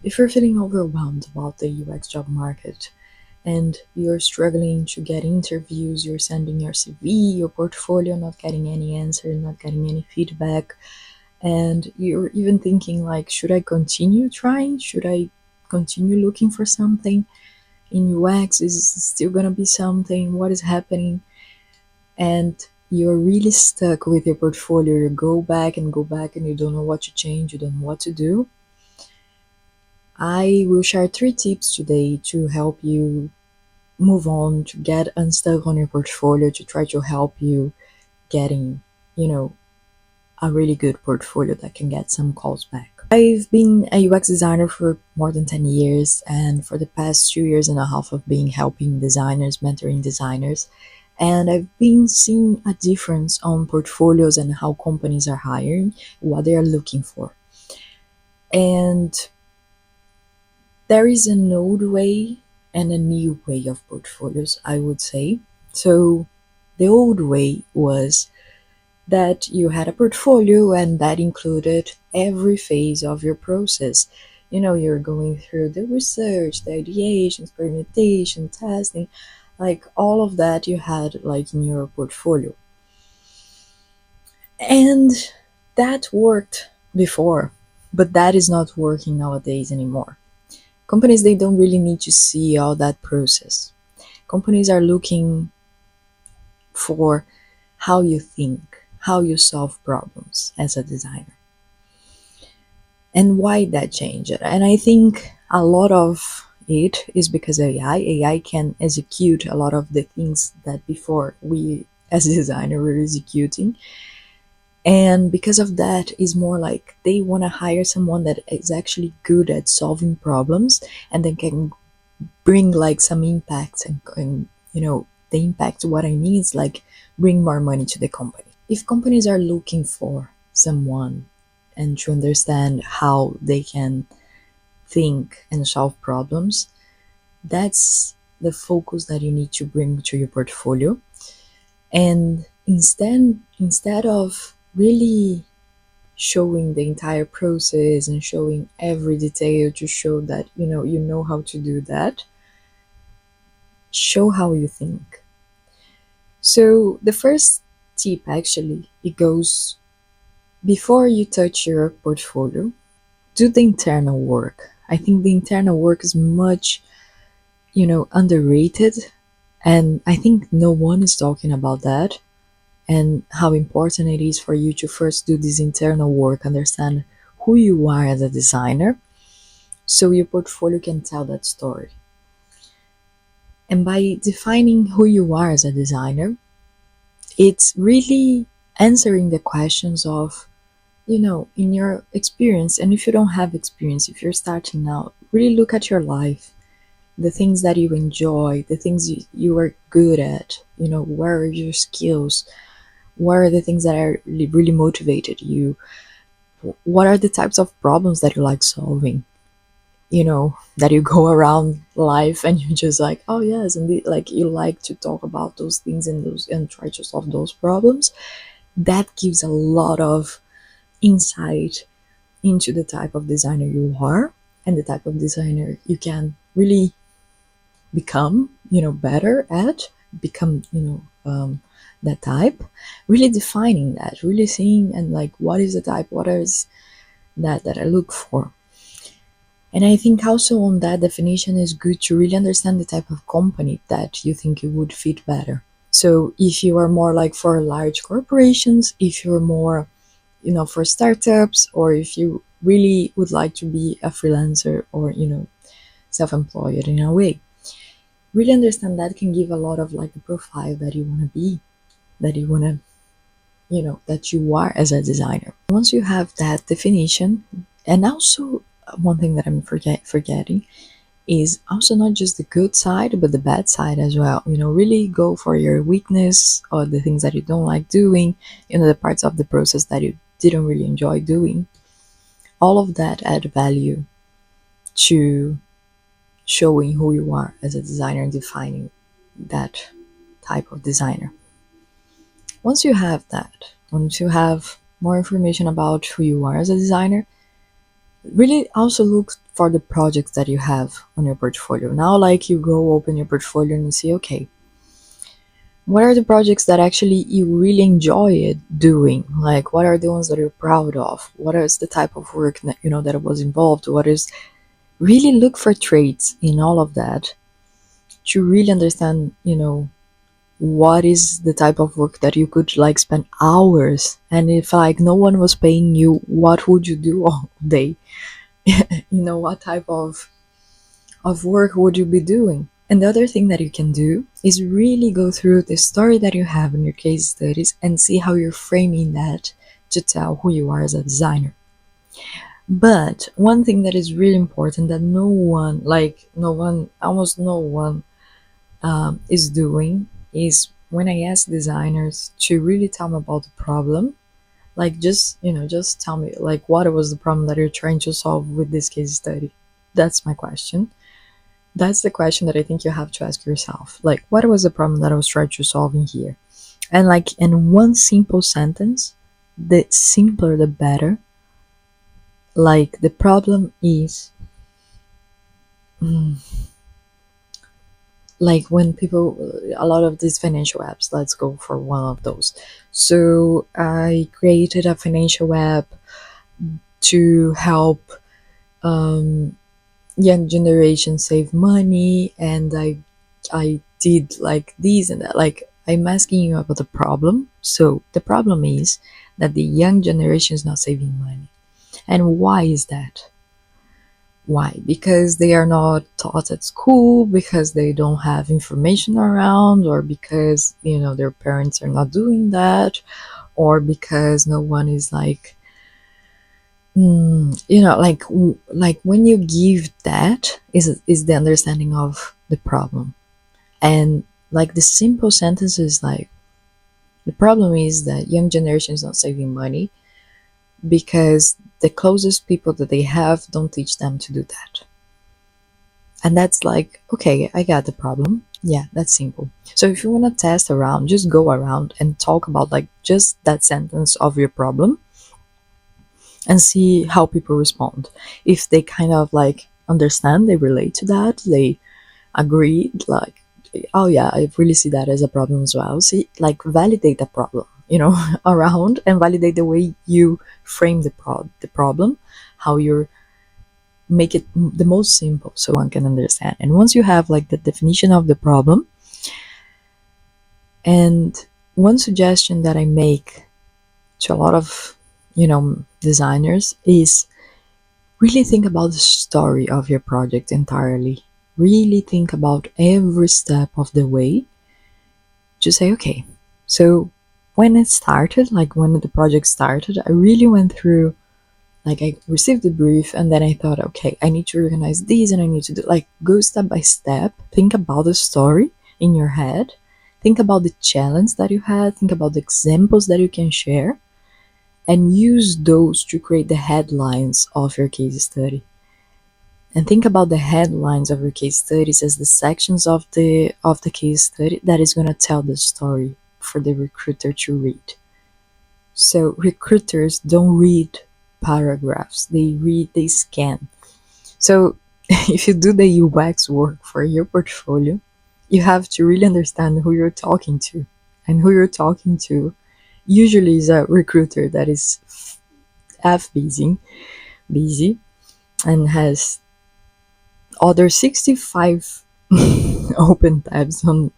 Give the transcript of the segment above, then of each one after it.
If you're feeling overwhelmed about the UX job market and you're struggling to get interviews, you're sending your CV, your portfolio, not getting any answer, not getting any feedback, and you're even thinking like, should I continue trying? Should I continue looking for something in UX? Is it still gonna be something? What is happening? And you're really stuck with your portfolio. You go back and go back and you don't know what to change, you don't know what to do. I will share 3 tips today to help you move on, to get unstuck on your portfolio, to try to help you getting, a really good portfolio that can get some calls back. I've been a UX designer for more than 10 years, and for the past 2 years and a half, I've been helping designers, mentoring designers, and I've been seeing a difference on portfolios and how companies are hiring, what they are looking for. And there is an old way and a new way of portfolios, I would say. So the old way was that you had a portfolio and that included every phase of your process. You're going through the research, the ideation, experimentation, testing, like all of that you had like in your portfolio. And that worked before, but that is not working nowadays anymore. Companies, they don't really need to see all that process. Companies are looking for how you think, how you solve problems as a designer, and why that changed. And I think a lot of it is because AI can execute a lot of the things that before we as a designer were executing. And because of that, is more like they want to hire someone that is actually good at solving problems and then can bring like some impact and the impact, what I mean is like bring more money to the company. If companies are looking for someone and to understand how they can think and solve problems, that's the focus that you need to bring to your portfolio. And instead of really showing the entire process and showing every detail to show that you know how to do that, show how you think. So the first tip, actually, it goes: before you touch your portfolio, do the internal work. I think the internal work is much underrated, and I think no one is talking about that, and how important it is for you to first do this internal work, understand who you are as a designer, so your portfolio can tell that story. And by defining who you are as a designer, it's really answering the questions of, in your experience. And if you don't have experience, if you're starting out, really look at your life, the things that you enjoy, the things you are good at, where are your skills, what are the things that are really motivated you, what are the types of problems that you like solving, that you go around life and you just like, oh yes, and like you like to talk about those things and try to solve those problems. That gives a lot of insight into the type of designer you are and the type of designer you can really become, better at, become, that type, really defining that, really seeing and like, what is the type, what is that I look for. And I think also on that definition is good to really understand the type of company that you think you would fit better. So if you are more like for large corporations, if you're more, for startups, or if you really would like to be a freelancer or, self-employed in a way, really understand that can give a lot of like the profile that you want to be, that you want to, that you are as a designer. Once you have that definition, and also one thing that I'm forgetting is also not just the good side, but the bad side as well. Really go for your weakness or the things that you don't like doing, the parts of the process that you didn't really enjoy doing. All of that add value to showing who you are as a designer and defining that type of designer. Once you have that, once you have more information about who you are as a designer, really also look for the projects that you have on your portfolio. Now, like, you go open your portfolio and you see, okay, what are the projects that actually you really enjoy it doing? Like, what are the ones that you're proud of? What is the type of work that that was involved? What is really look for traits in all of that to really understand, what is the type of work that you could like spend hours, and if like no one was paying you, what would you do all day? What type of work would you be doing? And the other thing that you can do is really go through the story that you have in your case studies and see how you're framing that to tell who you are as a designer. But one thing that is really important that no one, almost no one is doing is when I ask designers to really tell me about the problem, like just tell me like what was the problem that you're trying to solve with this case study. That's my question. That's the question that I think you have to ask yourself. Like, what was the problem that I was trying to solve in here? And like in one simple sentence, the simpler the better. Like the problem is, mm, like when people, a lot of these financial apps, let's go for one of those. So I created a financial app to help young generation save money, and I did like this and that. Like, I'm asking you about the problem. So the problem is that the young generation is not saving money. And why is that? Why? Because they are not taught at school, because they don't have information around, or because their parents are not doing that, or because no one is like like when you give that is the understanding of the problem. And like the simple sentence is like, the problem is that young generation is not saving money because the closest people that they have don't teach them to do that. And that's like, okay, I got the problem. Yeah, that's simple. So if you want to test around, just go around and talk about like just that sentence of your problem and see how people respond. If they kind of like understand, they relate to that, they agree, like, oh yeah, I really see that as a problem as well. See, like, validate the problem, around, and validate the way you frame the problem, how you're make it the most simple so one can understand. And once you have like the definition of the problem, and one suggestion that I make to a lot of designers is really think about the story of your project entirely. Really think about every step of the way to say, okay, so when it started, like when the project started, I really went through, like I received the brief and then I thought, okay, I need to organize these and I need to do, like, go step by step, think about the story in your head, think about the challenge that you had, think about the examples that you can share, and use those to create the headlines of your case study. And think about the headlines of your case studies as the sections of the case study that is going to tell the story for the recruiter to read. So recruiters don't read paragraphs, they scan. So if you do the UX work for your portfolio, you have to really understand who you're talking to. And who you're talking to usually is a recruiter that is busy and has other 65 open tabs on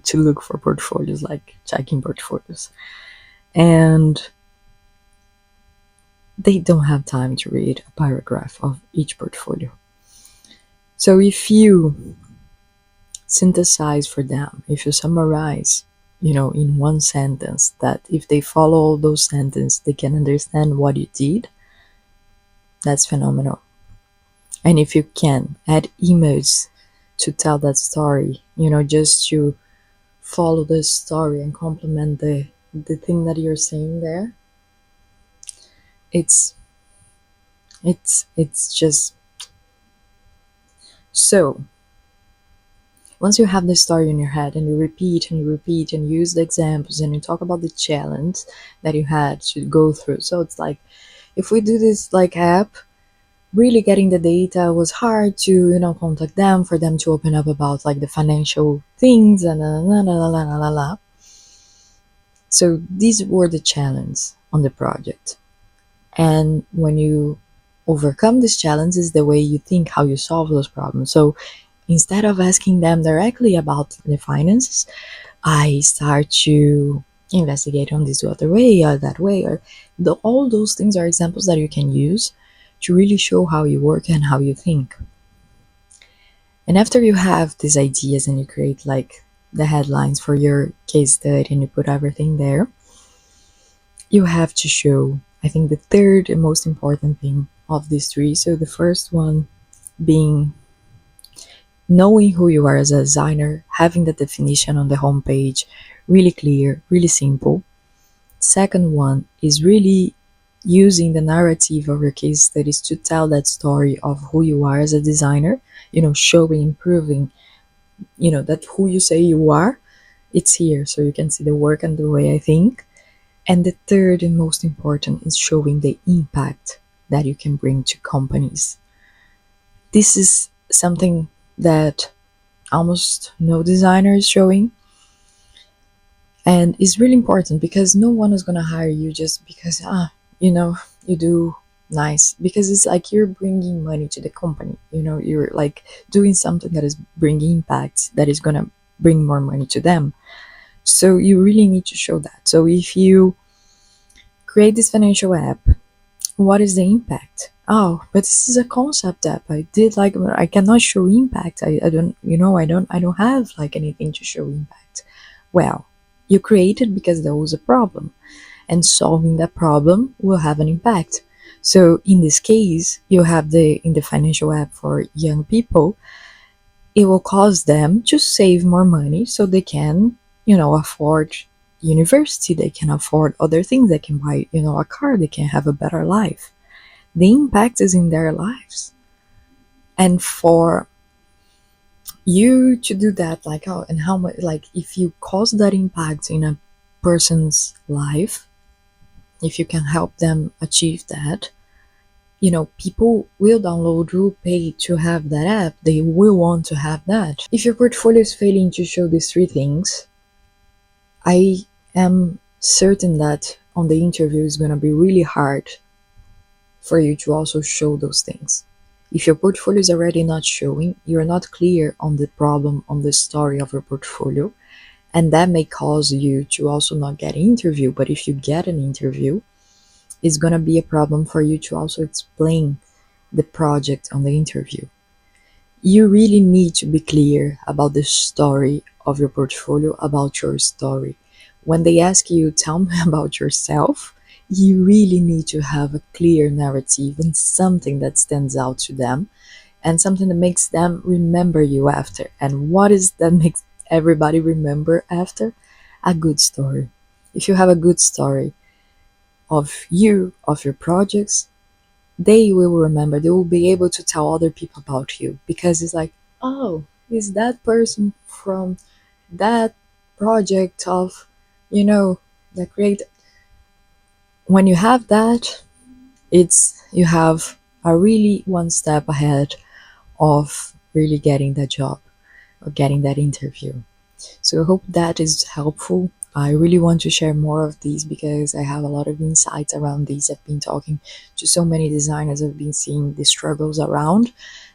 to look for portfolios, like checking portfolios. And they don't have time to read a paragraph of each portfolio. So if you synthesize for them, if you summarize, in one sentence, that if they follow those sentences, they can understand what you did, that's phenomenal. And if you can add images to tell that story, just to follow the story and complement the thing that you're saying there, it's just so. Once you have the story in your head and you repeat and you repeat and use the examples and you talk about the challenge that you had to go through. So it's like, if we do this like app, really getting the data was hard to, contact them for them to open up about like the financial things and la la la la la la la. So these were the challenges on the project. And when you overcome these challenges, the way you think, how you solve those problems. So instead of asking them directly about the finances, I start to investigate on this other way or that way, or all those things are examples that you can use to really show how you work and how you think. And after you have these ideas and you create like the headlines for your case study and you put everything there, you have to show, I think, the third and most important thing of these three. So the first one being knowing who you are as a designer, having the definition on the homepage really clear, really simple. Second one is really using the narrative of your case studies to tell that story of who you are as a designer, showing, improving, that who you say you are, it's here. So you can see the work and the way I think. And the third and most important is showing the impact that you can bring to companies. This is something that almost no designer is showing. And it's really important because no one is going to hire you just because, you do nice. Because it's like you're bringing money to the company. You're like doing something that is bringing impact, that is going to bring more money to them. So you really need to show that. So if you create this financial app, what is the impact? Oh, but this is a concept app. I cannot show impact. I don't, I don't have like anything to show impact. Well, you created because there was a problem, and solving that problem will have an impact. So in this case, you have in the financial app for young people, it will cause them to save more money so they can, afford university, they can afford other things, they can buy, a car, they can have a better life. The impact is in their lives. And for you to do that, like, oh, and how much, like, if you cause that impact in a person's life, if you can help them achieve that, people will download, will pay to have that app. They will want to have that. If your portfolio is failing to show these three things, I am certain that on the interview is going to be really hard for you to also show those things. If your portfolio is already not showing, you're not clear on the problem, on the story of your portfolio, and that may cause you to also not get an interview. But if you get an interview, it's going to be a problem for you to also explain the project on the interview. You really need to be clear about the story of your portfolio, about your story. When they ask you, tell me about yourself, you really need to have a clear narrative and something that stands out to them and something that makes them remember you after. And what is that makes everybody remember after? A good story. If you have a good story of you, of your projects, they will remember. They will be able to tell other people about you because it's like, oh, is that person from that project of, that great. When you have that, you have a really one step ahead of really getting that job or getting that interview. So I hope that is helpful. I really want to share more of these because I have a lot of insights around these. I've been talking to so many designers, I've been seeing the struggles around,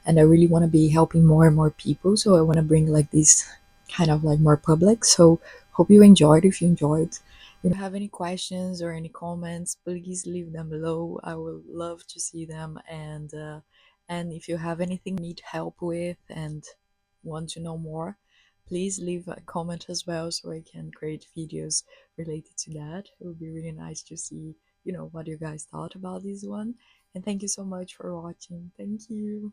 and I really want to be helping more and more people. So I want to bring like this kind of like more public. So hope you enjoyed. If you enjoyed, if you have any questions or any comments, please leave them below. I would love to see them. And if you have anything you need help with and want to know more, please leave a comment as well so I can create videos related to that. It would be really nice to see, what you guys thought about this one. And thank you so much for watching. Thank you.